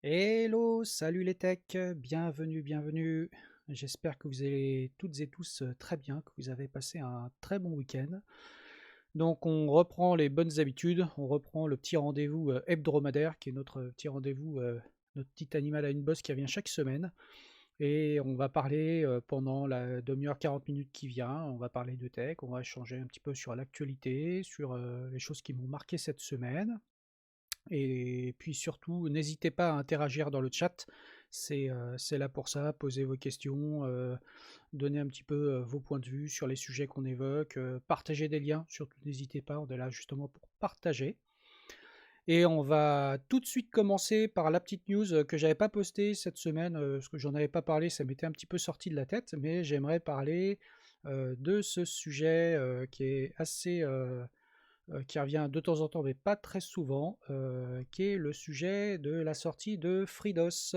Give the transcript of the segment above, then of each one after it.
Hello, salut les techs, bienvenue, bienvenue. J'espère que vous allez toutes et tous très bien, que vous avez passé un très bon week-end. Donc on reprend les bonnes habitudes, on reprend le petit rendez-vous hebdomadaire qui est notre petit rendez-vous, notre petit animal à une bosse qui revient chaque semaine. Et on va parler pendant la demi-heure, 40 minutes qui vient, on va parler de tech, on va échanger un petit peu sur l'actualité, sur les choses qui m'ont marqué cette semaine. Et puis surtout, n'hésitez pas à interagir dans le chat, c'est là pour ça, posez vos questions, donnez un petit peu vos points de vue sur les sujets qu'on évoque, partagez des liens, surtout n'hésitez pas, on est là justement pour partager. Et on va tout de suite commencer par la petite news que j'avais pas postée cette semaine, parce que j'en avais pas parlé, ça m'était un petit peu sorti de la tête, mais j'aimerais parler de ce sujet qui est assez qui revient de temps en temps, mais pas très souvent, qui est le sujet de la sortie de FreeDOS.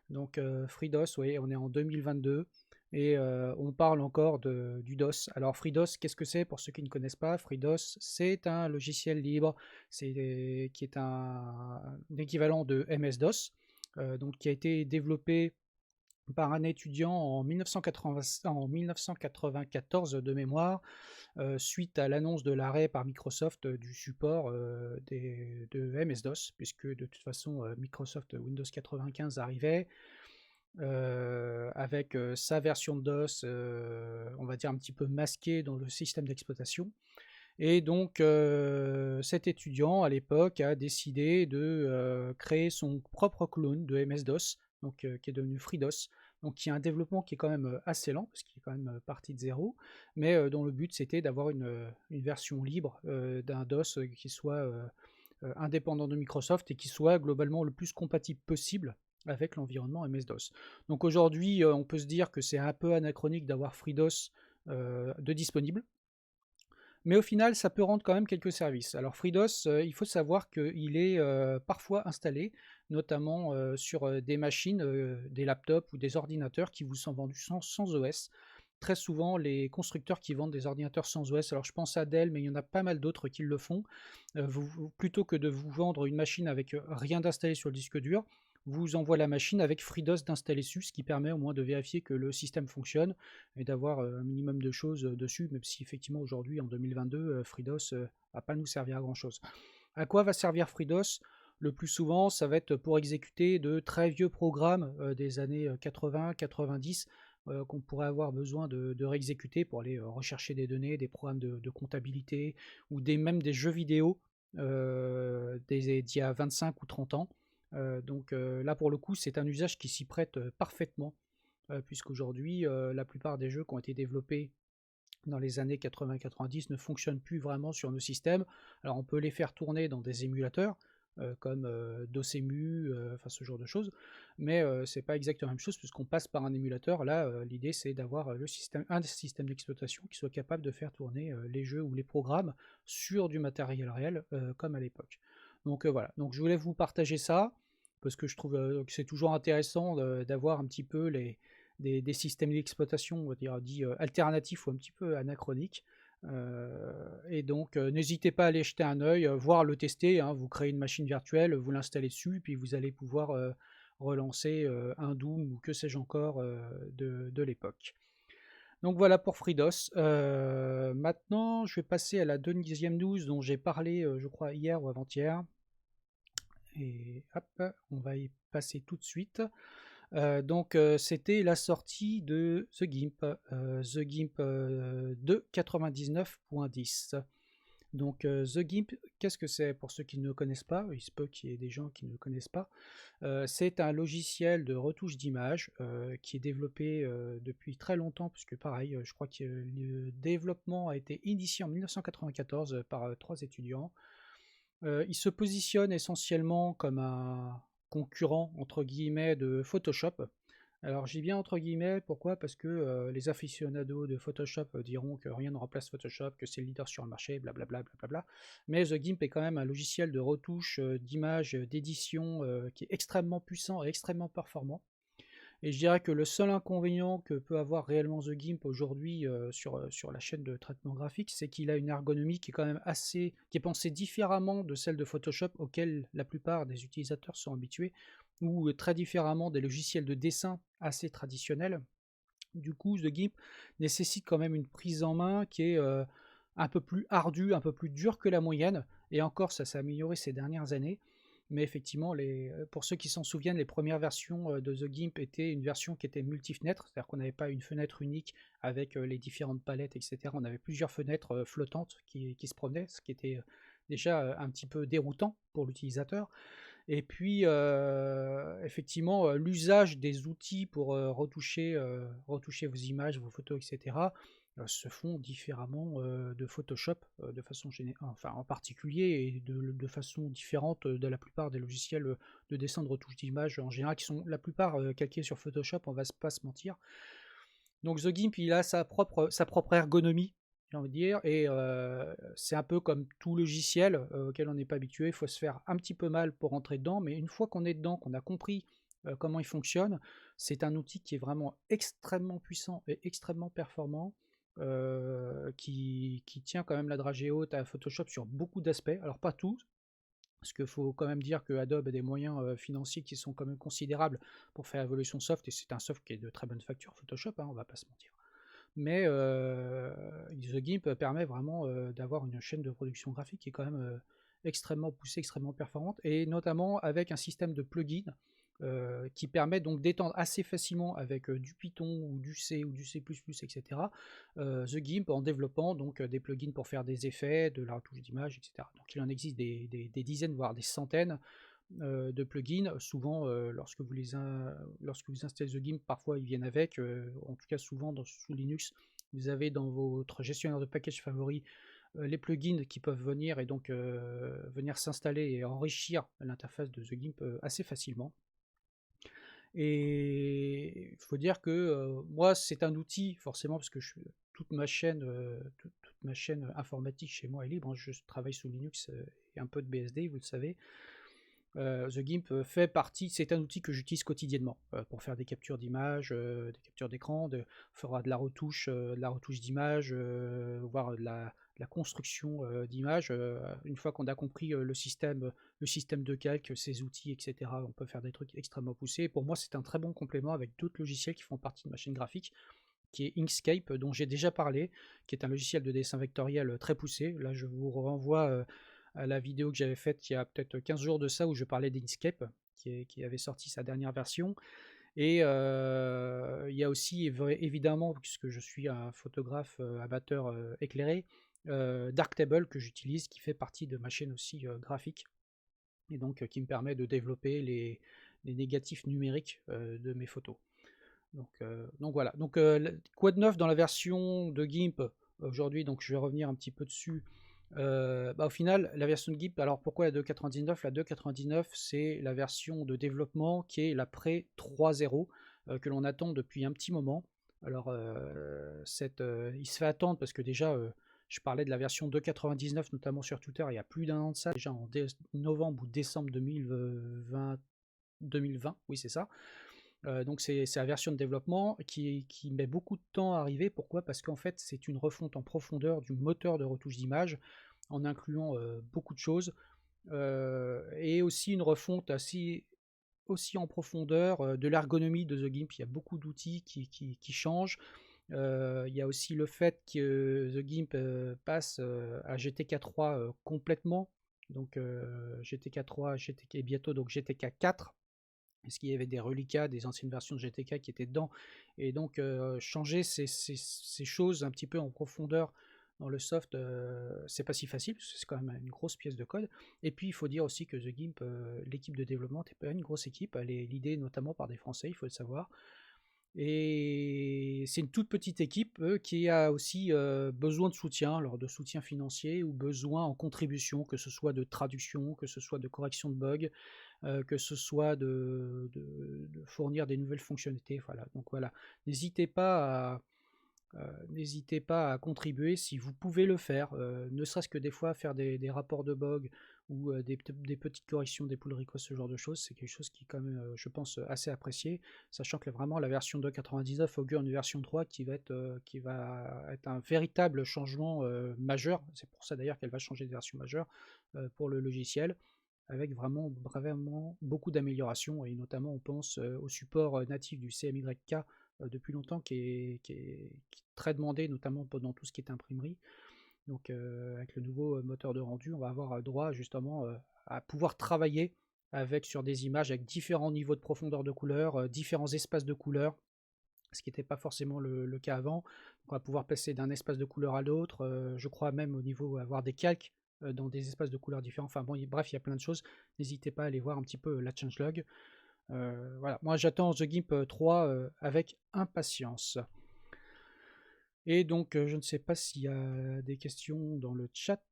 Donc FreeDOS, oui, on est en 2022 et on parle encore du DOS. Alors FreeDOS, qu'est-ce que c'est pour ceux qui ne connaissent pas? FreeDOS, c'est un logiciel libre, qui est un équivalent de MS-DOS, donc qui a été développé par un étudiant en 1994 de mémoire, suite à l'annonce de l'arrêt par Microsoft du support de MS-DOS, puisque de toute façon Microsoft Windows 95 arrivait avec sa version de DOS, on va dire un petit peu masquée dans le système d'exploitation. Et donc cet étudiant à l'époque a décidé de créer son propre clone de MS-DOS, donc, qui est devenu FreeDOS, donc qui a un développement qui est quand même assez lent, parce qu'il est quand même parti de zéro, mais dont le but c'était d'avoir une version libre d'un DOS qui soit indépendant de Microsoft et qui soit globalement le plus compatible possible avec l'environnement MS-DOS. Donc aujourd'hui, on peut se dire que c'est un peu anachronique d'avoir FreeDOS de disponible, mais au final, ça peut rendre quand même quelques services. Alors FreeDOS, il faut savoir qu'il est parfois installé, notamment sur des machines, des laptops ou des ordinateurs qui vous sont vendus sans OS. Très souvent, les constructeurs qui vendent des ordinateurs sans OS, alors je pense à Dell, mais il y en a pas mal d'autres qui le font, plutôt que de vous vendre une machine avec rien d'installé sur le disque dur, vous envoie la machine avec FreeDOS d'installer dessus, ce qui permet au moins de vérifier que le système fonctionne et d'avoir un minimum de choses dessus, même si effectivement aujourd'hui, en 2022, FreeDOS va pas nous servir à grand chose. À quoi va servir FreeDOS? Le plus souvent, ça va être pour exécuter de très vieux programmes des années 80-90 qu'on pourrait avoir besoin de réexécuter pour aller rechercher des données, des programmes de comptabilité ou même des jeux vidéo d'il y a 25 ou 30 ans. Donc là, pour le coup, c'est un usage qui s'y prête parfaitement, puisqu'aujourd'hui, la plupart des jeux qui ont été développés dans les années 80-90 ne fonctionnent plus vraiment sur nos systèmes. Alors on peut les faire tourner dans des émulateurs, comme DOSEMU, enfin ce genre de choses, mais c'est pas exactement la même chose puisqu'on passe par un émulateur. Là, l'idée c'est d'avoir un système d'exploitation qui soit capable de faire tourner les jeux ou les programmes sur du matériel réel, comme à l'époque. Donc voilà, donc je voulais vous partager ça, parce que je trouve que c'est toujours intéressant d'avoir un petit peu des systèmes d'exploitation, on va dire, dits alternatifs ou un petit peu anachroniques. Et donc, n'hésitez pas à aller jeter un œil, voir le tester, hein. Vous créez une machine virtuelle, vous l'installez dessus, puis vous allez pouvoir relancer un Doom ou que sais-je encore de l'époque. Donc voilà pour FreeDOS. Maintenant, je vais passer à la deuxième news dont j'ai parlé, je crois, hier ou avant-hier. Et hop, on va y passer tout de suite. Donc c'était la sortie de The Gimp 2.99.10. Donc The Gimp, qu'est-ce que c'est pour ceux qui ne connaissent pas? Il se peut qu'il y ait des gens qui ne le connaissent pas. C'est un logiciel de retouche d'image qui est développé depuis très longtemps, puisque pareil, je crois que le développement a été initié en 1994 par trois étudiants. Il se positionne essentiellement comme un concurrent entre guillemets de Photoshop. Alors j'ai bien entre guillemets, pourquoi? Parce que les aficionados de Photoshop diront que rien ne remplace Photoshop, que c'est le leader sur le marché, blablabla, blablabla. Mais The Gimp est quand même un logiciel de retouche d'image, d'édition qui est extrêmement puissant et extrêmement performant. Et je dirais que le seul inconvénient que peut avoir réellement The GIMP aujourd'hui sur la chaîne de traitement graphique, c'est qu'il a une ergonomie qui est quand même qui est pensée différemment de celle de Photoshop auquel la plupart des utilisateurs sont habitués, ou très différemment des logiciels de dessin assez traditionnels. Du coup, The GIMP nécessite quand même une prise en main qui est un peu plus ardue, un peu plus dure que la moyenne, et encore ça s'est amélioré ces dernières années. Mais effectivement, pour ceux qui s'en souviennent, les premières versions de The GIMP étaient une version qui était multi-fenêtre, c'est-à-dire qu'on n'avait pas une fenêtre unique avec les différentes palettes, etc. On avait plusieurs fenêtres flottantes qui se promenaient, ce qui était déjà un petit peu déroutant pour l'utilisateur. Et puis, effectivement, l'usage des outils pour retoucher vos images, vos photos, etc., se font différemment de Photoshop, de façon générale, enfin en particulier, et de façon différente de la plupart des logiciels de dessin de retouche d'images en général, qui sont la plupart calqués sur Photoshop, on va pas se mentir. Donc The GIMP, il a sa propre ergonomie, j'ai envie de dire, et c'est un peu comme tout logiciel auquel on n'est pas habitué, il faut se faire un petit peu mal pour rentrer dedans, mais une fois qu'on est dedans, qu'on a compris comment il fonctionne, c'est un outil qui est vraiment extrêmement puissant et extrêmement performant, qui tient quand même la dragée haute à Photoshop sur beaucoup d'aspects, alors pas tous, parce qu'il faut quand même dire que Adobe a des moyens financiers qui sont quand même considérables pour faire évoluer son soft, et c'est un soft qui est de très bonne facture, Photoshop, hein, on va pas se mentir. Mais The GIMP permet vraiment d'avoir une chaîne de production graphique qui est quand même extrêmement poussée, extrêmement performante, et notamment avec un système de plugins qui permet donc d'étendre assez facilement avec du Python ou du C ou du C++, etc. The GIMP en développant donc des plugins pour faire des effets, de la retouche d'image, etc. Donc il en existe des dizaines, voire des centaines de plugins. Souvent, lorsque vous installez The GIMP, parfois ils viennent avec, en tout cas souvent sous Linux, vous avez dans votre gestionnaire de package favori les plugins qui peuvent venir, et donc venir s'installer et enrichir l'interface de The GIMP assez facilement. Et il faut dire que moi, c'est un outil, forcément, parce que toute ma chaîne informatique chez moi est libre, hein. Je travaille sous Linux et un peu de BSD, vous le savez. The GIMP fait partie, c'est un outil que j'utilise quotidiennement pour faire des captures d'images, des captures d'écran, fera de la retouche d'image, voire de la construction d'images. Une fois qu'on a compris le système de calque, ses outils, etc., on peut faire des trucs extrêmement poussés. Pour moi, c'est un très bon complément avec d'autres logiciels qui font partie de ma chaîne graphique, qui est Inkscape, dont j'ai déjà parlé, qui est un logiciel de dessin vectoriel très poussé. Là, je vous renvoie à la vidéo que j'avais faite il y a peut-être 15 jours de ça, où je parlais d'Inkscape, qui avait sorti sa dernière version. Et il y a aussi, évidemment, puisque je suis un photographe amateur éclairé, Darktable, que j'utilise, qui fait partie de ma chaîne aussi graphique, et donc qui me permet de développer les négatifs numériques de mes photos. Donc voilà. Donc quoi de neuf dans la version de GIMP aujourd'hui? Donc je vais revenir un petit peu dessus. Au final, la version de GIMP, alors pourquoi la 2.99? La 2.99, c'est la version de développement qui est la pré 3.0 que l'on attend depuis un petit moment. Alors, il se fait attendre parce que déjà, je parlais de la version 2.99, notamment sur Twitter, il y a plus d'un an de ça, déjà en novembre ou décembre 2020, oui c'est ça. Donc c'est la version de développement qui met beaucoup de temps à arriver. Pourquoi? Parce qu'en fait, c'est une refonte en profondeur du moteur de retouche d'image, en incluant beaucoup de choses, et aussi une refonte aussi en profondeur de l'ergonomie de The GIMP. Il y a beaucoup d'outils qui changent. Il y a aussi le fait que The GIMP passe à GTK3 complètement. Donc GTK3, et bientôt donc GTK4, parce qu'il y avait des reliquats des anciennes versions de GTK qui étaient dedans, et donc changer ces choses un petit peu en profondeur dans le soft, c'est pas si facile, parce que c'est quand même une grosse pièce de code. Et puis il faut dire aussi que The GIMP, l'équipe de développement n'est pas une grosse équipe, elle est l'idée notamment par des Français, il faut le savoir. Et c'est une toute petite équipe qui a aussi besoin de soutien, alors de soutien financier ou besoin en contribution, que ce soit de traduction, que ce soit de correction de bugs, que ce soit de fournir des nouvelles fonctionnalités. Voilà. Donc voilà, n'hésitez pas n'hésitez pas à contribuer si vous pouvez le faire, ne serait-ce que des fois faire des rapports de bug ou des petites corrections des pull requests, ce genre de choses, c'est quelque chose qui est quand même, je pense, assez apprécié, sachant que vraiment la version 2.99 augure une version 3 qui va être un véritable changement majeur, c'est pour ça d'ailleurs qu'elle va changer de version majeure pour le logiciel, avec vraiment beaucoup d'améliorations, et notamment on pense au support natif du CMYK depuis longtemps qui est très demandé, notamment dans tout ce qui est imprimerie. Donc avec le nouveau moteur de rendu, on va avoir droit justement à pouvoir travailler sur des images avec différents niveaux de profondeur de couleur, différents espaces de couleur, ce qui n'était pas forcément le cas avant. On va pouvoir passer d'un espace de couleur à l'autre, je crois même au niveau avoir des calques dans des espaces de couleurs différents. Enfin bon, bref, il y a plein de choses. N'hésitez pas à aller voir un petit peu la changelog. Voilà, moi j'attends The Gimp 3 avec impatience. Et donc, je ne sais pas s'il y a des questions dans le chat.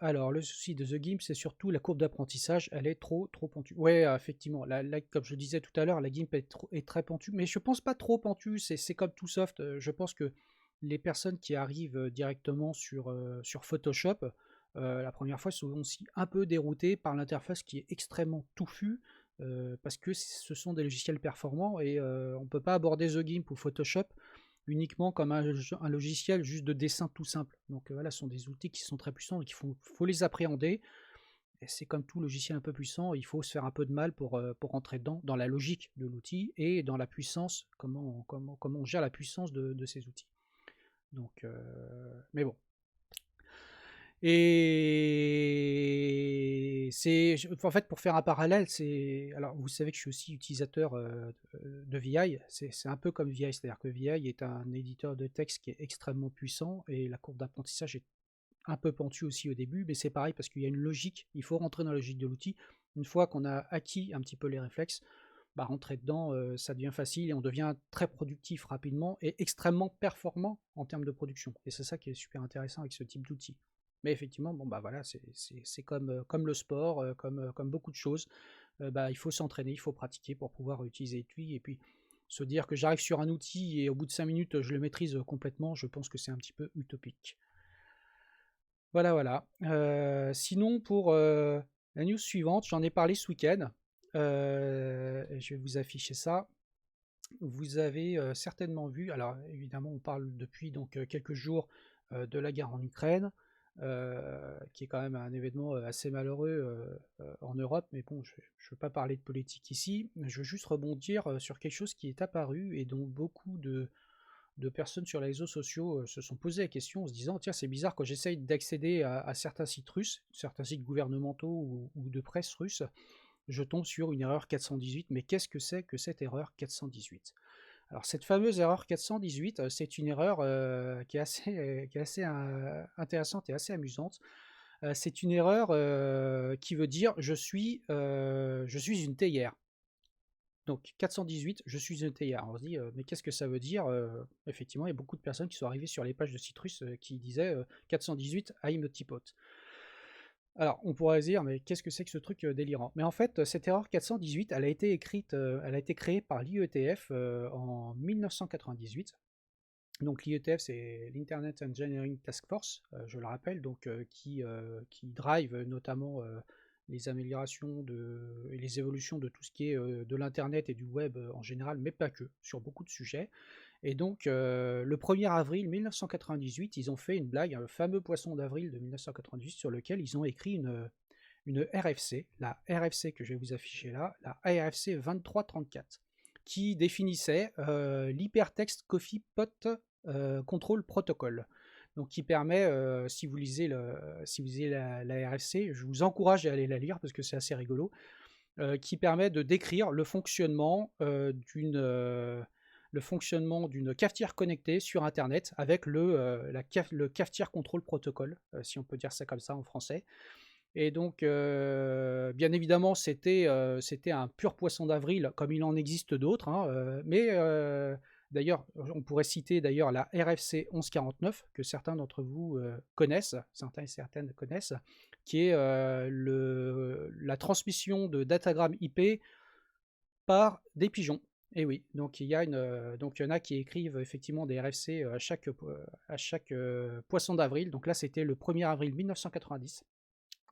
Alors, le souci de The Gimp, c'est surtout la courbe d'apprentissage, elle est trop pentue. Ouais, effectivement, comme je le disais tout à l'heure, la Gimp est très pentue, mais je pense pas trop pentue, c'est comme tout soft. Je pense que les personnes qui arrivent directement sur Photoshop, la première fois, sont aussi un peu déroutées par l'interface qui est extrêmement touffue, parce que ce sont des logiciels performants, et on ne peut pas aborder The Gimp ou Photoshop uniquement comme un logiciel juste de dessin tout simple. Donc voilà, ce sont des outils qui sont très puissants, donc il faut les appréhender. Et c'est comme tout logiciel un peu puissant, il faut se faire un peu de mal pour rentrer dedans, dans la logique de l'outil et dans la puissance, comment on gère la puissance de ces outils. Donc, mais bon. Et en fait, pour faire un parallèle, alors vous savez que je suis aussi utilisateur de VI, c'est un peu comme VI, c'est-à-dire que VI est un éditeur de texte qui est extrêmement puissant, et la courbe d'apprentissage est un peu pentue aussi au début, mais c'est pareil parce qu'il y a une logique, il faut rentrer dans la logique de l'outil. Une fois qu'on a acquis un petit peu les réflexes, rentrer dedans, ça devient facile et on devient très productif rapidement et extrêmement performant en termes de production. Et c'est ça qui est super intéressant avec ce type d'outil. Mais effectivement, voilà, c'est comme le sport, comme beaucoup de choses. Il faut s'entraîner, il faut pratiquer pour pouvoir utiliser l'outil. Et puis se dire que j'arrive sur un outil et au bout de 5 minutes je le maîtrise complètement, je pense que c'est un petit peu utopique. Voilà. Sinon, pour la news suivante, j'en ai parlé ce week-end. Je vais vous afficher ça. Vous avez certainement vu, alors évidemment on parle depuis donc quelques jours de la guerre en Ukraine, qui est quand même un événement assez malheureux en Europe, mais bon, je ne veux pas parler de politique ici, je veux juste rebondir sur quelque chose qui est apparu et dont beaucoup de personnes sur les réseaux sociaux se sont posé la question en se disant, tiens, c'est bizarre, quand j'essaye d'accéder à certains sites russes, certains sites gouvernementaux ou de presse russe, je tombe sur une erreur 418, mais qu'est-ce que c'est que cette erreur 418? Alors cette fameuse erreur 418, c'est une erreur qui est assez intéressante et assez amusante. C'est une erreur qui veut dire je suis une théière. Donc 418, je suis une théière. On se dit, mais qu'est-ce que ça veut dire? Effectivement, il y a beaucoup de personnes qui sont arrivées sur les pages de Citrus qui disaient 418, I'm a typot. Alors, on pourrait se dire, mais qu'est-ce que c'est que ce truc délirant? Mais en fait, cette erreur 418, elle a été créée par l'IETF en 1998. Donc l'IETF, c'est l'Internet Engineering Task Force, je le rappelle, donc qui drive notamment les améliorations et les évolutions de tout ce qui est de l'Internet et du web en général, mais pas que, sur beaucoup de sujets. Et donc, le 1er avril 1998, ils ont fait une blague, le fameux poisson d'avril de 1998, sur lequel ils ont écrit une RFC, la RFC que je vais vous afficher là, la RFC 2334, qui définissait l'Hypertext Coffee Pot Control Protocol. Donc, qui permet, si vous lisez la RFC, je vous encourage à aller la lire parce que c'est assez rigolo, qui permet de décrire le fonctionnement d'une cafetière connectée sur Internet avec le Cafetière Control Protocol, si on peut dire ça comme ça en français. Et donc, bien évidemment, c'était un pur poisson d'avril, comme il en existe d'autres, hein, mais d'ailleurs, on pourrait citer d'ailleurs la RFC 1149, que certains d'entre vous connaissent, certains et certaines connaissent, qui est la transmission de datagrammes IP par des pigeons. Et oui, donc donc il y en a qui écrivent effectivement des RFC à chaque poisson d'avril. Donc là, c'était le 1er avril 1990.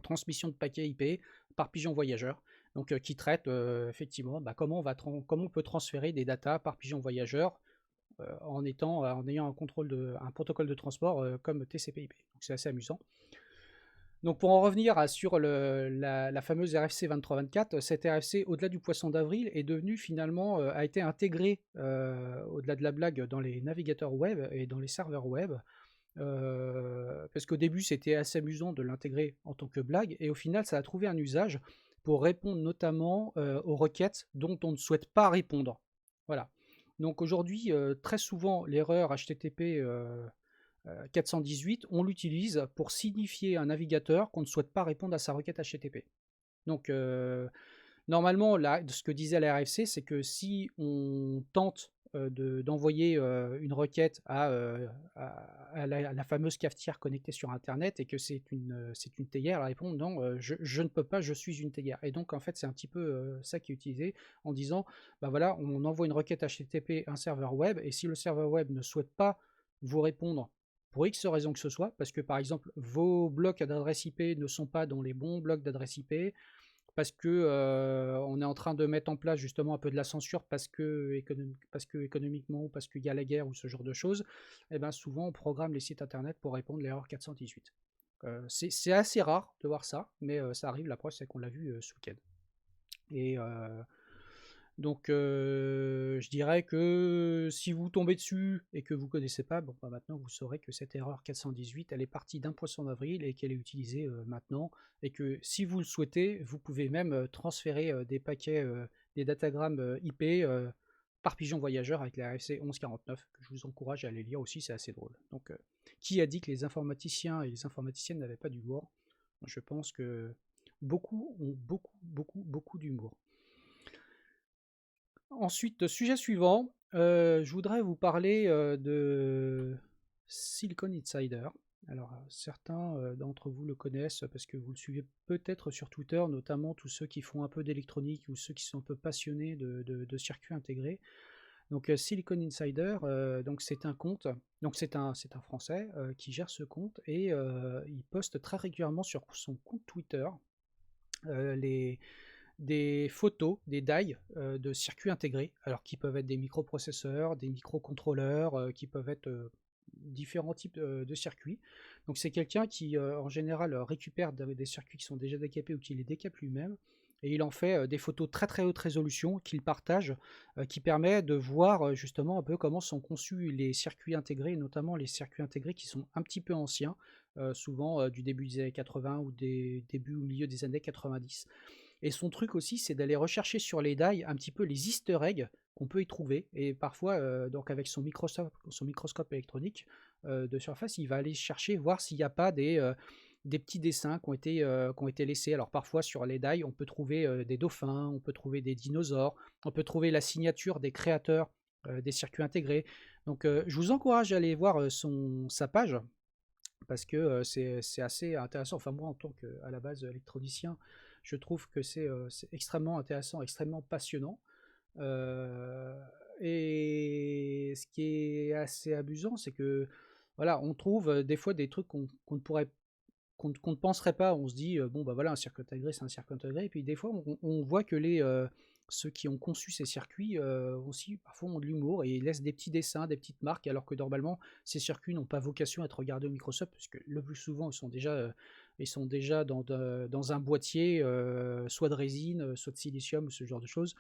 Transmission de paquets IP par pigeon voyageur. Donc qui traite effectivement comment on peut transférer des datas par pigeon voyageur en ayant un protocole de transport comme TCP/IP. Donc c'est assez amusant. Donc pour en revenir sur la fameuse RFC 2324, cette RFC, au-delà du poisson d'avril, est devenue finalement, a été intégrée, au-delà de la blague, dans les navigateurs web et dans les serveurs web. Parce qu'au début, c'était assez amusant de l'intégrer en tant que blague, et au final, ça a trouvé un usage pour répondre notamment aux requêtes dont on ne souhaite pas répondre. Voilà. Donc aujourd'hui, très souvent, l'erreur HTTP 418, on l'utilise pour signifier à un navigateur qu'on ne souhaite pas répondre à sa requête HTTP. Donc, normalement, là, ce que disait la RFC, c'est que si on tente d'envoyer une requête à la fameuse cafetière connectée sur Internet et que c'est une théière, elle répond non, je ne peux pas, je suis une théière. Et donc, en fait, c'est un petit peu ça qui est utilisé en disant, bah voilà, on envoie une requête HTTP à un serveur web, et si le serveur web ne souhaite pas vous répondre pour X raison que ce soit, parce que par exemple vos blocs d'adresse IP ne sont pas dans les bons blocs d'adresse IP, parce que on est en train de mettre en place justement un peu de la censure parce que économiquement, ou parce qu'il y a la guerre ou ce genre de choses, et ben souvent on programme les sites internet pour répondre à l'erreur 418. C'est assez rare de voir ça, mais ça arrive. La preuve, c'est qu'on l'a vu ce week-end. Et donc je dirais que si vous tombez dessus et que vous ne connaissez pas, bon, bah maintenant vous saurez que cette erreur 418, elle est partie d'un poisson d'avril et qu'elle est utilisée maintenant, et que si vous le souhaitez, vous pouvez même transférer des paquets, des datagrammes IP par pigeon voyageur avec la RFC 1149, que je vous encourage à aller lire aussi, c'est assez drôle. Donc qui a dit que les informaticiens et les informaticiennes n'avaient pas d'humour? Je pense que beaucoup ont beaucoup d'humour. Ensuite, sujet suivant, je voudrais vous parler de Silicon Insider. Alors, certains d'entre vous le connaissent parce que vous le suivez peut-être sur Twitter, notamment tous ceux qui font un peu d'électronique ou ceux qui sont un peu passionnés de circuits intégrés. Donc, Silicon Insider, donc c'est un compte, donc c'est un Français qui gère ce compte, et il poste très régulièrement sur son compte Twitter des photos, des die de circuits intégrés, alors qui peuvent être des microprocesseurs, des microcontrôleurs, qui peuvent être différents types de circuits. Donc c'est quelqu'un qui en général récupère des circuits qui sont déjà décapés ou qui les décape lui-même, et il en fait des photos très haute résolution qu'il partage, qui permet de voir justement un peu comment sont conçus les circuits intégrés, notamment les circuits intégrés qui sont un petit peu anciens, souvent du début des années 80 ou des débuts ou milieu des années 90. Et son truc aussi, c'est d'aller rechercher sur les die un petit peu les easter eggs qu'on peut y trouver. Et parfois, donc avec son microscope électronique de surface, il va aller chercher, voir s'il n'y a pas des petits dessins qui ont été laissés. Alors parfois sur les die, on peut trouver des dauphins, on peut trouver des dinosaures, on peut trouver la signature des créateurs des circuits intégrés. Donc je vous encourage à aller voir sa page, parce que c'est assez intéressant. Enfin, moi, en tant qu'à la base électronicien, je trouve que c'est extrêmement intéressant, extrêmement passionnant. Et ce qui est assez amusant, c'est que voilà, on trouve des fois des trucs qu'on ne penserait pas. On se dit, bon, bah voilà, un circuit intégré, c'est un circuit intégré. Et puis des fois, on voit que ceux qui ont conçu ces circuits aussi parfois ont de l'humour et laissent des petits dessins, des petites marques, alors que normalement ces circuits n'ont pas vocation à être regardés au Microsoft, puisque le plus souvent ils sont déjà dans un boîtier, soit de résine, soit de silicium ou ce genre de choses,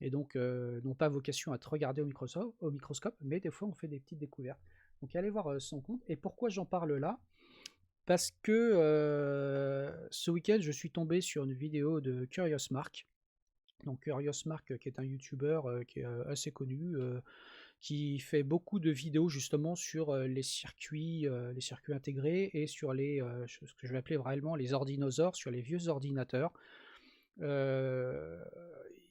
et donc n'ont pas vocation à être regardés au microscope, mais des fois on fait des petites découvertes. Donc allez voir son compte. Et pourquoi j'en parle là? Parce que ce week-end je suis tombé sur une vidéo de Curious Mark. Donc Curious Mark, qui est un YouTuber qui est assez connu, qui fait beaucoup de vidéos justement sur les circuits intégrés, et sur ce que je vais appeler vraiment les ordinosaures, sur les vieux ordinateurs.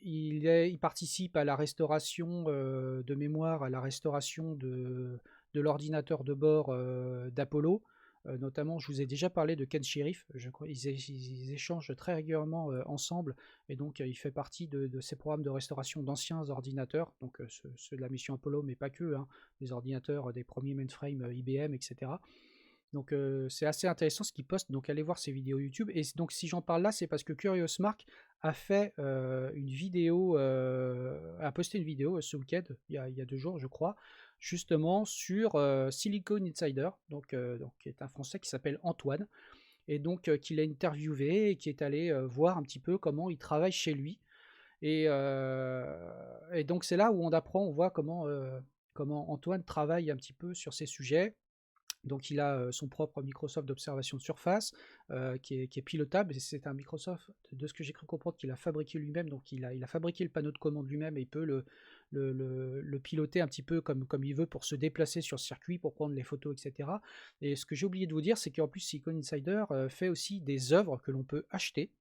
Il participe à la restauration de mémoire, à la restauration de l'ordinateur de bord d'Apollo. Notamment, je vous ai déjà parlé de Ken Shirif, je crois ils échangent très régulièrement ensemble, et donc il fait partie de ces programmes de restauration d'anciens ordinateurs, donc ceux de la mission Apollo, mais pas que, hein, des ordinateurs des premiers mainframes IBM, etc. Donc c'est assez intéressant ce qu'il poste, donc allez voir ses vidéos YouTube. Et donc si j'en parle là, c'est parce que Curious Mark a fait une vidéo, a posté une vidéo ce week-end, il y a 2 jours je crois, justement sur Silicon Insider, donc qui est un Français qui s'appelle Antoine, et donc qu'il a interviewé et qui est allé voir un petit peu comment il travaille chez lui. Et donc c'est là où on voit comment Antoine travaille un petit peu sur ces sujets. Donc il a son propre Microsoft d'observation de surface qui est pilotable. C'est un Microsoft, de ce que j'ai cru comprendre, qu'il a fabriqué lui-même. Donc il a fabriqué le panneau de commande lui-même et il peut le piloter un petit peu comme il veut pour se déplacer sur le circuit, pour prendre les photos, etc. Et ce que j'ai oublié de vous dire, c'est qu'en plus Silicon Insider fait aussi des œuvres que l'on peut acheter.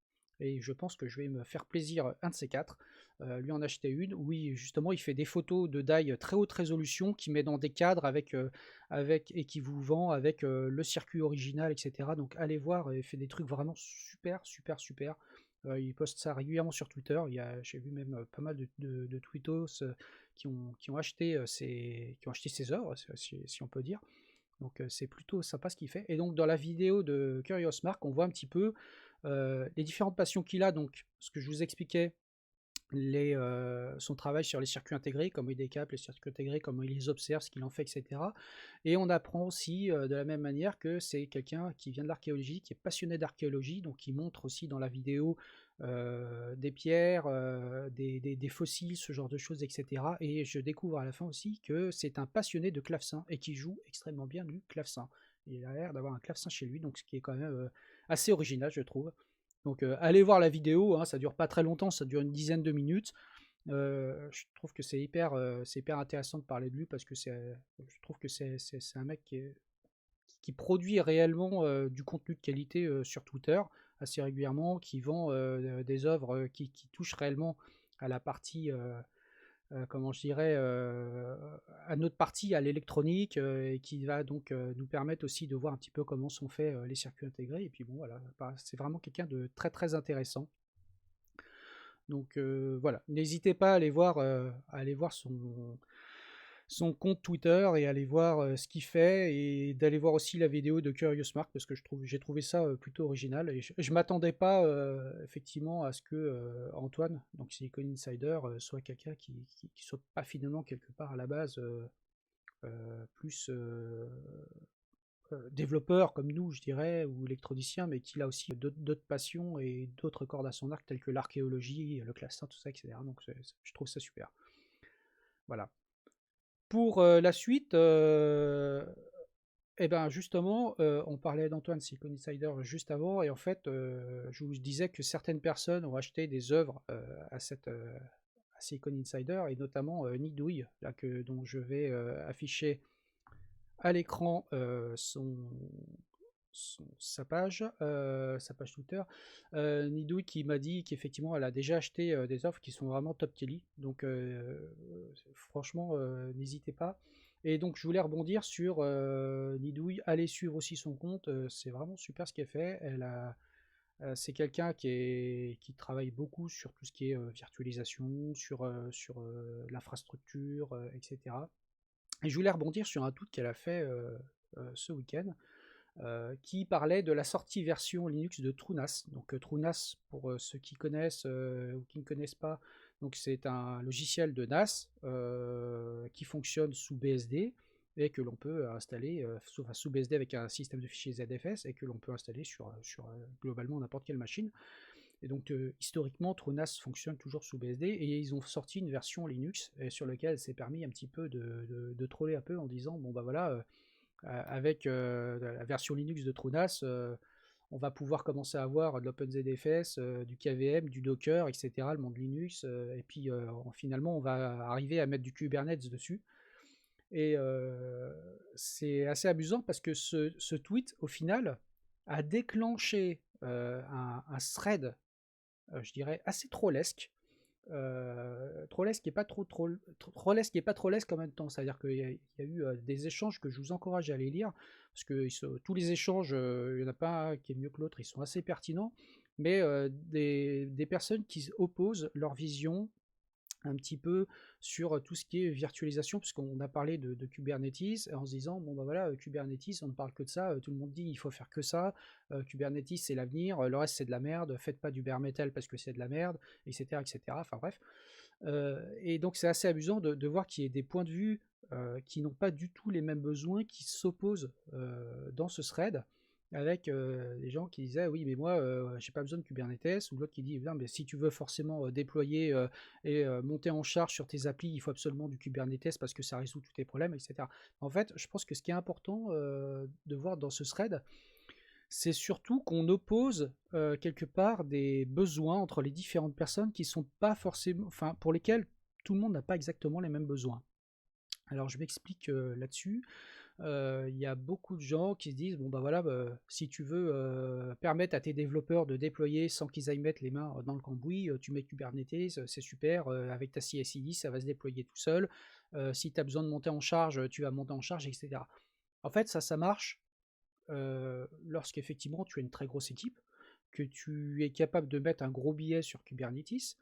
Et je pense que je vais me faire plaisir un de ces quatre, lui en acheter une. Oui, justement, il fait des photos de die très haute résolution qu'il met dans des cadres et qui vous vend avec le circuit original, etc. Donc allez voir, il fait des trucs vraiment super, super, super. Il poste ça régulièrement sur Twitter. J'ai vu même pas mal de tweetos qui ont acheté ses œuvres, si on peut dire. Donc c'est plutôt sympa ce qu'il fait. Et donc dans la vidéo de Curious Mark, on voit un petit peu les différentes passions qu'il a. Donc ce que je vous expliquais, son travail sur les circuits intégrés, comment il décapte les circuits intégrés, comment il les observe, ce qu'il en fait, etc. Et on apprend aussi de la même manière que c'est quelqu'un qui vient de l'archéologie, qui est passionné d'archéologie, donc il montre aussi dans la vidéo des pierres, des fossiles, ce genre de choses, etc. Et je découvre à la fin aussi que c'est un passionné de clavecin et qui joue extrêmement bien du clavecin. Il a l'air d'avoir un clavecin chez lui, donc ce qui est quand même assez original, je trouve. Donc allez voir la vidéo, hein, ça dure pas très longtemps, ça dure une dizaine de minutes. Je trouve que c'est hyper intéressant de parler de lui parce que je trouve que c'est un mec qui produit réellement du contenu de qualité sur Twitter assez régulièrement, qui vend des œuvres qui touchent réellement à la partie, comment je dirais, à notre partie, à l'électronique, et qui va donc nous permettre aussi de voir un petit peu comment sont faits les circuits intégrés. Et puis bon, voilà, c'est vraiment quelqu'un de très très intéressant. Donc voilà, n'hésitez pas à aller voir son compte Twitter et aller voir ce qu'il fait et d'aller voir aussi la vidéo de Curious Mark parce que j'ai trouvé ça plutôt original et je m'attendais pas effectivement à ce que Antoine, donc Silicon Insider, soit quelqu'un qui soit pas finalement quelque part à la base plus développeur comme nous, je dirais, ou électronicien, mais qu'il a aussi d'autres passions et d'autres cordes à son arc telles que l'archéologie, le clavecin, tout ça, etc. Donc je trouve ça super. Voilà. Pour la suite, eh ben justement, on parlait d'Antoine Silicon Insider juste avant, et en fait, je vous disais que certaines personnes ont acheté des œuvres à Silicon Insider, et notamment Nidouille, là, dont je vais afficher à l'écran sa page Twitter. Nidouille qui m'a dit qu'effectivement elle a déjà acheté des offres qui sont vraiment top quali, donc franchement n'hésitez pas. Et donc je voulais rebondir sur Nidouille, allez suivre aussi son compte, c'est vraiment super ce qu'elle fait. C'est quelqu'un qui travaille beaucoup sur tout ce qui est virtualisation, sur l'infrastructure, etc. Et je voulais rebondir sur un tweet qu'elle a fait ce week-end, qui parlait de la sortie version Linux de TrueNAS. Donc TrueNAS, pour ceux qui connaissent ou qui ne connaissent pas, donc c'est un logiciel de NAS qui fonctionne sous BSD et que l'on peut installer sous BSD avec un système de fichiers ZFS et que l'on peut installer sur globalement n'importe quelle machine. Et donc historiquement, TrueNAS fonctionne toujours sous BSD et ils ont sorti une version Linux sur laquelle c'est permis un petit peu de troller un peu en disant bon bah voilà, avec la version Linux de TrueNAS, on va pouvoir commencer à avoir de l'OpenZFS, du KVM, du Docker, etc., le monde Linux, et puis finalement on va arriver à mettre du Kubernetes dessus. Et c'est assez amusant parce que ce tweet, au final, a déclenché un thread, je dirais, assez trollesque, Trolles qui est pas Trolles qui est pas Trollesque en même temps. C'est-à-dire qu'il y a eu des échanges que je vous encourage à aller lire, parce que tous les échanges, il n'y en a pas un qui est mieux que l'autre, ils sont assez pertinents, mais des personnes qui opposent leur vision un petit peu sur tout ce qui est virtualisation, puisqu'on a parlé de Kubernetes, en se disant, bon ben voilà, Kubernetes, on ne parle que de ça, tout le monde dit il faut faire que ça, Kubernetes c'est l'avenir, le reste c'est de la merde, faites pas du bare metal parce que c'est de la merde, etc. etc. Enfin bref. Et donc c'est assez amusant de voir qu'il y ait des points de vue qui n'ont pas du tout les mêmes besoins, qui s'opposent dans ce thread, avec des gens qui disaient oui mais moi j'ai pas besoin de Kubernetes, ou l'autre qui dit bien mais si tu veux forcément déployer et monter en charge sur tes applis, il faut absolument du Kubernetes parce que ça résout tous tes problèmes, etc. En fait, je pense que ce qui est important de voir dans ce thread, c'est surtout qu'on oppose quelque part des besoins entre les différentes personnes qui sont pas forcément, enfin pour lesquelles tout le monde n'a pas exactement les mêmes besoins. Alors je m'explique là-dessus. Il y a beaucoup de gens qui se disent bon bah voilà, si tu veux permettre à tes développeurs de déployer sans qu'ils aillent mettre les mains dans le cambouis, tu mets Kubernetes, c'est super, avec ta CI/CD ça va se déployer tout seul, si tu as besoin de monter en charge, tu vas monter en charge, etc. En fait ça marche lorsqu'effectivement tu as une très grosse équipe, que tu es capable de mettre un gros billet sur Kubernetes,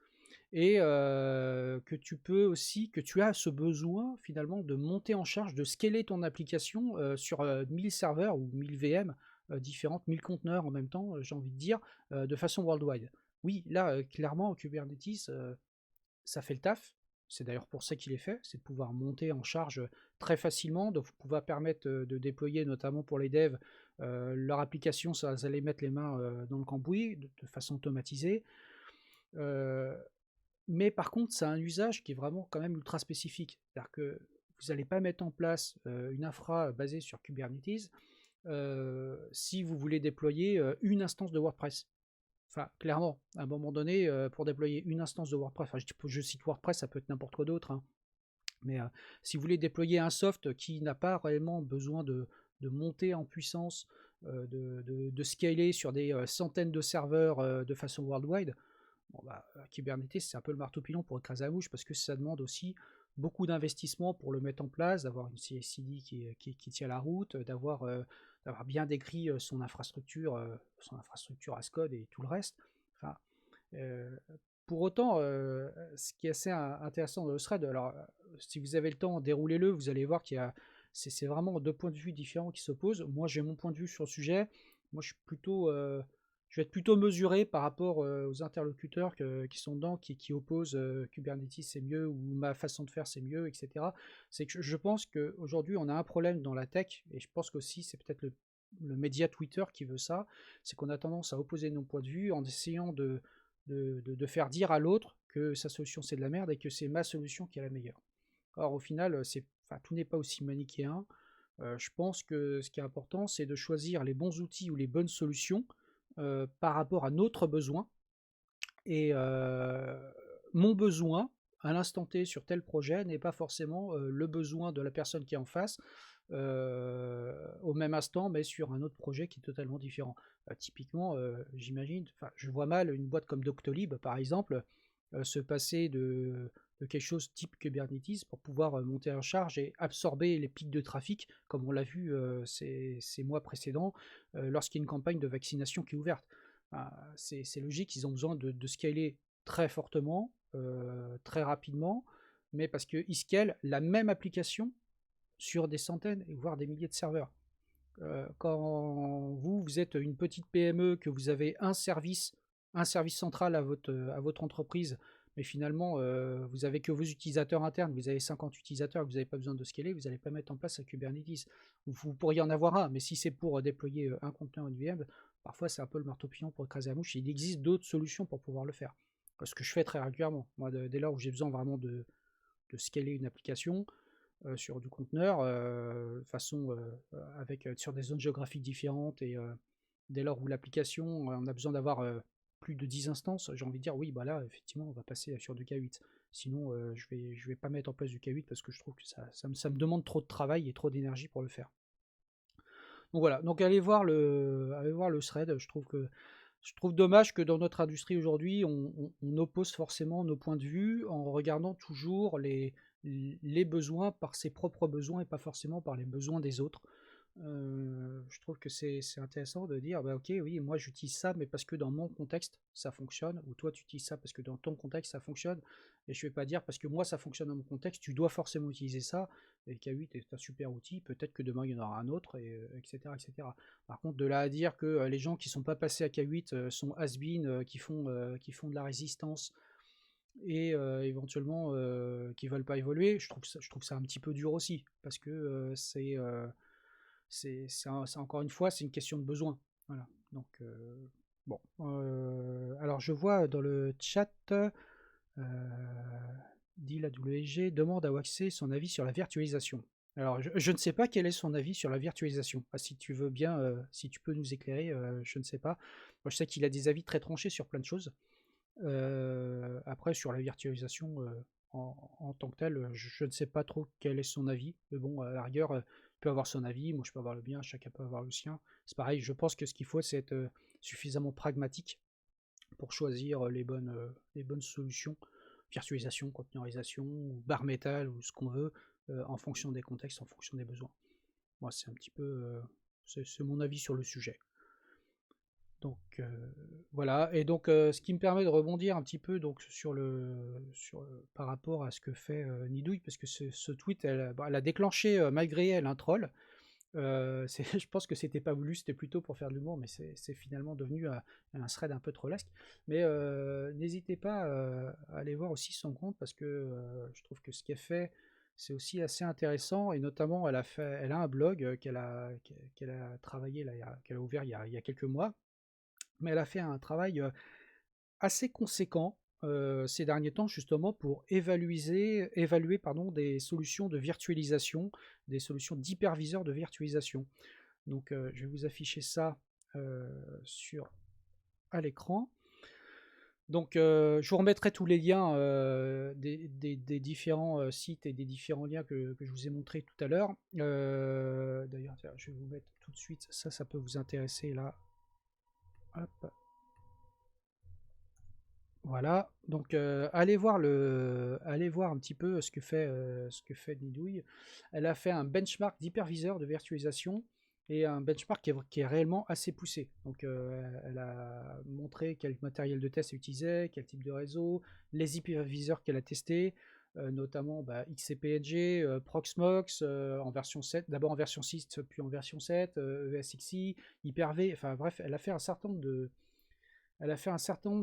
et que tu peux aussi, que tu as ce besoin finalement de monter en charge, de scaler ton application sur 1000 serveurs ou 1000 VM différentes, 1000 conteneurs en même temps, j'ai envie de dire, de façon worldwide. Oui, là, clairement, Kubernetes, ça fait le taf. C'est d'ailleurs pour ça qu'il est fait, c'est de pouvoir monter en charge très facilement, de pouvoir permettre de déployer, notamment pour les devs, leur application, ça va les mettre les mains dans le cambouis, de façon automatisée. Mais par contre, ça a un usage qui est vraiment quand même ultra spécifique. C'est-à-dire que vous n'allez pas mettre en place une infra basée sur Kubernetes si vous voulez déployer une instance de WordPress. Enfin, clairement, à un moment donné, pour déployer une instance de WordPress, enfin, je cite WordPress, ça peut être n'importe quoi d'autre, hein, mais si vous voulez déployer un soft qui n'a pas réellement besoin de monter en puissance, de scaler sur des centaines de serveurs de façon worldwide, bon, bah, Kubernetes, c'est un peu le marteau-pilon pour écraser la mouche, parce que ça demande aussi beaucoup d'investissement pour le mettre en place, d'avoir une CI/CD qui tient la route, d'avoir bien décrit son infrastructure as code et tout le reste. Enfin, euh, pour autant, ce qui est assez intéressant dans le thread, alors si vous avez le temps, déroulez-le, vous allez voir qu'il y a c'est vraiment deux points de vue différents qui s'opposent. Moi, j'ai mon point de vue sur le sujet. Moi, je vais être plutôt mesuré par rapport aux interlocuteurs qui sont dedans, qui opposent Kubernetes c'est mieux, ou ma façon de faire c'est mieux, etc. C'est que je pense qu'aujourd'hui on a un problème dans la tech, et je pense qu'aussi c'est peut-être le média Twitter qui veut ça, c'est qu'on a tendance à opposer nos points de vue en essayant de faire dire à l'autre que sa solution c'est de la merde et que c'est ma solution qui est la meilleure. Or au final, tout n'est pas aussi manichéen. Je pense que ce qui est important, c'est de choisir les bons outils ou les bonnes solutions par rapport à notre besoin. Et mon besoin, à l'instant T sur tel projet, n'est pas forcément le besoin de la personne qui est en face au même instant, mais sur un autre projet qui est totalement différent. Typiquement, j'imagine, je vois mal une boîte comme Doctolib, par exemple, se passer de quelque chose type Kubernetes pour pouvoir monter en charge et absorber les pics de trafic, comme on l'a vu ces mois précédents, lorsqu'il y a une campagne de vaccination qui est ouverte. C'est logique, ils ont besoin de scaler très fortement, très rapidement, mais parce qu'ils scalent la même application sur des centaines, voire des milliers de serveurs. Quand vous êtes une petite PME, que vous avez un service central à votre entreprise, mais finalement vous avez que vos utilisateurs internes, vous avez 50 utilisateurs, vous n'avez pas besoin de scaler, vous n'allez pas mettre en place un Kubernetes. Vous pourriez en avoir un, mais si c'est pour déployer un conteneur, une VM, parfois c'est un peu le marteau-pilon pour écraser la mouche. Il existe d'autres solutions pour pouvoir le faire. Ce que je fais très régulièrement. Moi, dès lors où j'ai besoin vraiment de scaler une application, sur du conteneur, sur des zones géographiques différentes, et dès lors où l'application, on a besoin d'avoir plus de 10 instances, j'ai envie de dire oui, bah là, effectivement, on va passer sur du K8. Sinon, je vais pas mettre en place du K8 parce que je trouve que ça me demande trop de travail et trop d'énergie pour le faire. Donc voilà, donc allez voir le thread, je trouve que Je trouve dommage que dans notre industrie aujourd'hui, on oppose forcément nos points de vue en regardant toujours les besoins par ses propres besoins et pas forcément par les besoins des autres. Je trouve que c'est intéressant de dire, bah ok, oui, moi j'utilise ça, mais parce que dans mon contexte ça fonctionne, ou toi tu utilises ça parce que dans ton contexte ça fonctionne, et je vais pas dire parce que moi ça fonctionne dans mon contexte, tu dois forcément utiliser ça, et K8 est un super outil, peut-être que demain il y en aura un autre, et, etc., etc. Par contre, de là à dire que les gens qui sont pas passés à K8 sont has-been, qui font de la résistance, et éventuellement qui veulent pas évoluer, je trouve ça un petit peu dur aussi, parce que c'est encore une fois, c'est une question de besoin. Voilà. Donc, bon. Alors, je vois dans le chat, dit la WG, demande à Waxé son avis sur la virtualisation. Alors, je ne sais pas quel est son avis sur la virtualisation. Ah, si tu veux bien, si tu peux nous éclairer, je ne sais pas. Moi, je sais qu'il a des avis très tranchés sur plein de choses. Après, sur la virtualisation en tant que telle, je ne sais pas trop quel est son avis. Mais bon, à la rigueur, il peut avoir son avis, moi je peux avoir le mien, chacun peut avoir le sien. C'est pareil, je pense que ce qu'il faut, c'est être suffisamment pragmatique pour choisir les bonnes solutions. Virtualisation, containerisation, ou bare metal, ou ce qu'on veut, en fonction des contextes, en fonction des besoins. Moi, c'est un petit peu... c'est mon avis sur le sujet. Donc voilà, et donc ce qui me permet de rebondir un petit peu donc, par rapport à ce que fait Nidouille, parce que ce tweet, elle a déclenché malgré elle un troll. Je pense que c'était pas voulu, c'était plutôt pour faire de l'humour, mais c'est finalement devenu un thread un peu trollesque. Mais n'hésitez pas à aller voir aussi son compte, parce que je trouve que ce qu'elle fait, c'est aussi assez intéressant, et notamment elle a un blog qu'elle a travaillé, qu'elle a ouvert il y a quelques mois, mais elle a fait un travail assez conséquent ces derniers temps, justement pour évaluer pardon, des solutions de virtualisation, des solutions d'hyperviseur de virtualisation. Donc je vais vous afficher ça à l'écran. Donc je vous remettrai tous les liens des différents sites et des différents liens que je vous ai montrés tout à l'heure. D'ailleurs, je vais vous mettre tout de suite, ça peut vous intéresser là. Hop. Voilà, donc allez voir un petit peu ce que fait Nidouille. Elle a fait un benchmark d'hyperviseur de virtualisation, et un benchmark qui est réellement assez poussé. Donc elle a montré quel matériel de test elle utilisait, quel type de réseau, les hyperviseurs qu'elle a testés, notamment XCPNG, Proxmox en version 7, d'abord en version 6 puis en version 7, ESXi, Hyper-V, enfin bref, elle a fait un certain nombre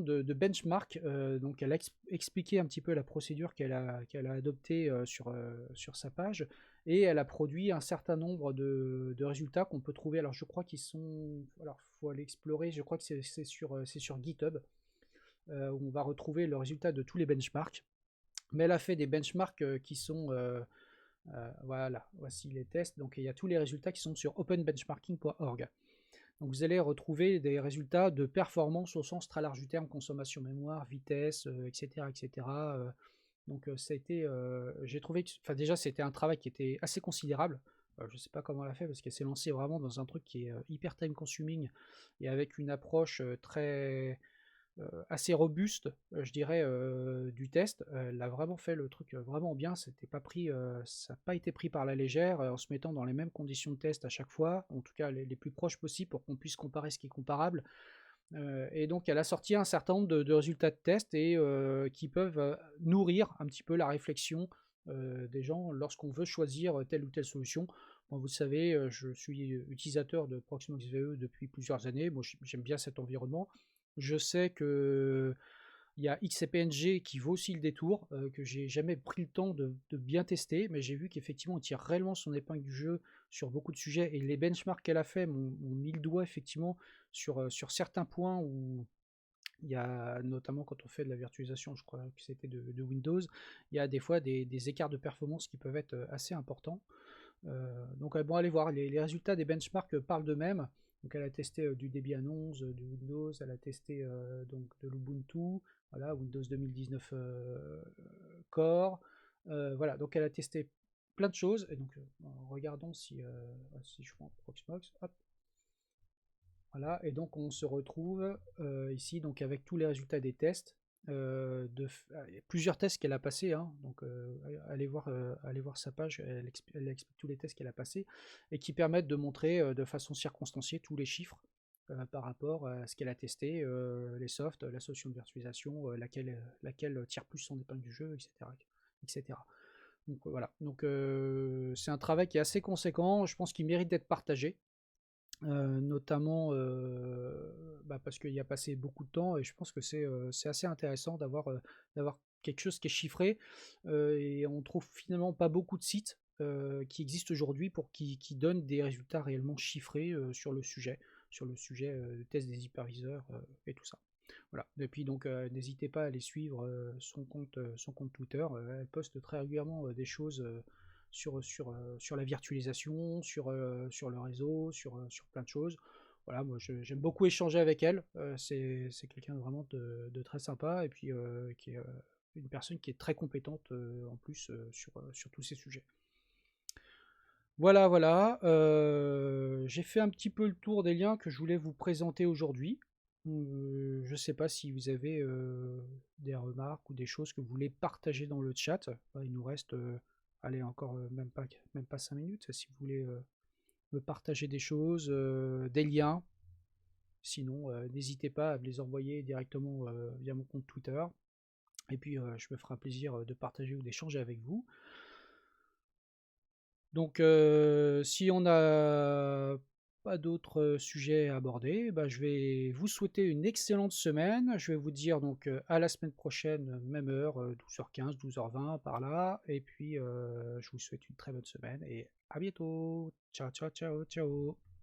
de benchmarks, donc elle a expliqué un petit peu la procédure qu'elle a adoptée sur sa page, et elle a produit un certain nombre de résultats qu'on peut trouver. Alors je crois qu'ils sont... Alors il faut aller explorer, je crois que c'est sur GitHub, où on va retrouver le résultat de tous les benchmarks. Mais elle a fait des benchmarks qui sont... voilà, voici les tests. Donc il y a tous les résultats qui sont sur openbenchmarking.org. Donc vous allez retrouver des résultats de performance au sens très large du terme, consommation mémoire, vitesse, etc. etc. Donc ça a été, j'ai trouvé que, enfin déjà c'était un travail qui était assez considérable. Je ne sais pas comment elle a fait, parce qu'elle s'est lancée vraiment dans un truc qui est hyper time consuming, et avec une approche assez robuste, je dirais, du test. Elle a vraiment fait le truc vraiment bien. C'était pas pris, ça n'a pas été pris par la légère, en se mettant dans les mêmes conditions de test à chaque fois, en tout cas les plus proches possibles pour qu'on puisse comparer ce qui est comparable. Et donc elle a sorti un certain nombre de résultats de test, et qui peuvent nourrir un petit peu la réflexion des gens lorsqu'on veut choisir telle ou telle solution. Bon, vous savez, je suis utilisateur de Proxmox VE depuis plusieurs années. Moi, j'aime bien cet environnement. Je sais que il y a XCPNG qui vaut aussi le détour, que j'ai jamais pris le temps de bien tester, mais j'ai vu qu'effectivement on tire réellement son épingle du jeu sur beaucoup de sujets, et les benchmarks qu'elle a fait m'ont mis le doigt effectivement sur certains points où il y a, notamment quand on fait de la virtualisation, je crois que c'était de Windows, il y a des fois des écarts de performance qui peuvent être assez importants. Donc bon, allez voir, les résultats des benchmarks parlent d'eux-mêmes. Donc elle a testé du Debian 11, du Windows, elle a testé donc de l'Ubuntu, voilà, Windows 2019 Core, voilà, donc elle a testé plein de choses. Et donc regardons si je prends Proxmox, hop, Voilà, et donc on se retrouve ici donc avec tous les résultats des tests. Plusieurs tests qu'elle a passés, hein, donc allez voir sa page, elle explique tous les tests qu'elle a passés et qui permettent de montrer de façon circonstanciée tous les chiffres par rapport à ce qu'elle a testé, les softs, la solution de virtualisation, laquelle tire plus son épingle du jeu, etc. etc. Donc voilà, donc c'est un travail qui est assez conséquent, je pense qu'il mérite d'être partagé. Notamment parce qu'il y a passé beaucoup de temps et je pense que c'est assez intéressant d'avoir quelque chose qui est chiffré et on trouve finalement pas beaucoup de sites qui existent aujourd'hui pour qui donnent des résultats réellement chiffrés sur le sujet de test des hyperviseurs et tout ça. Voilà. Et puis donc n'hésitez pas à aller suivre son compte Twitter. Elle poste très régulièrement des choses sur la virtualisation, sur le réseau, sur plein de choses. Voilà, moi j'aime beaucoup échanger avec elle. C'est quelqu'un vraiment de très sympa et puis qui est une personne qui est très compétente en plus sur tous ces sujets. Voilà, voilà. J'ai fait un petit peu le tour des liens que je voulais vous présenter aujourd'hui. Je ne sais pas si vous avez des remarques ou des choses que vous voulez partager dans le chat. Il nous reste, allez, encore même pas 5 minutes. Si vous voulez me partager des choses, des liens, sinon n'hésitez pas à me les envoyer directement via mon compte Twitter. Et puis je me ferai un plaisir de partager ou d'échanger avec vous. Donc, si on n'a pas d'autres sujets à aborder, je vais vous souhaiter une excellente semaine. Je vais vous dire donc à la semaine prochaine, même heure, 12h15, 12h20 par là. Et puis, je vous souhaite une très bonne semaine et à bientôt. Ciao, ciao, ciao, ciao.